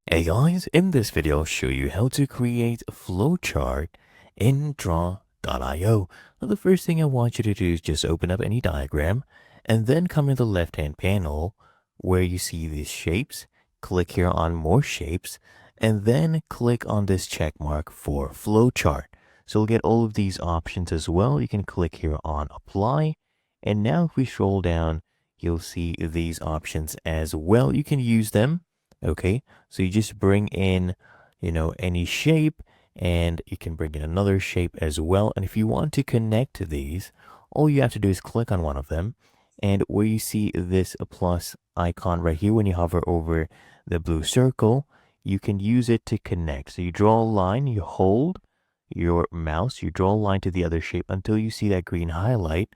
Hey guys, in this video I'll show you how to create a flowchart in draw.io. Now the first thing I want you to do is just open up any diagram and then come in the left hand panel where you see these shapes. Click here on more shapes and then click on this check mark for flowchart. So you'll get all of these options as well. You can click here on apply, and now if we scroll down you'll see these options as well. You can use them. Okay, so you just bring in, any shape, and you can bring in another shape as well. And if you want to connect to these, all you have to do is click on one of them. And where you see this plus icon right here, when you hover over the blue circle, you can use it to connect. So you draw a line, you hold your mouse, you draw a line to the other shape until you see that green highlight,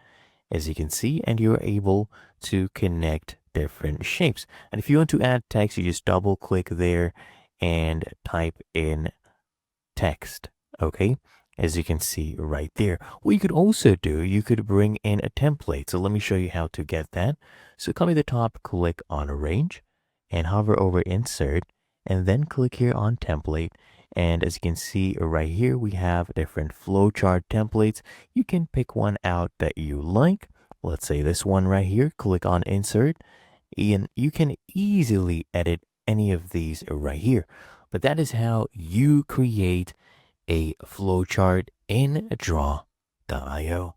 as you can see, and you're able to connect different shapes. And if you want to add text, you just double click there and type in text. Okay, as you can see right there. What you could also do, you could bring in a template. So let me show you how to get that. So come to the top, click on arrange and hover over insert, and then click here on template. And as you can see right here, we have different flowchart templates. You can pick one out that you like. Let's say this one right here. Click on insert, and you can easily edit any of these right here. But that is how you create a flowchart in draw.io.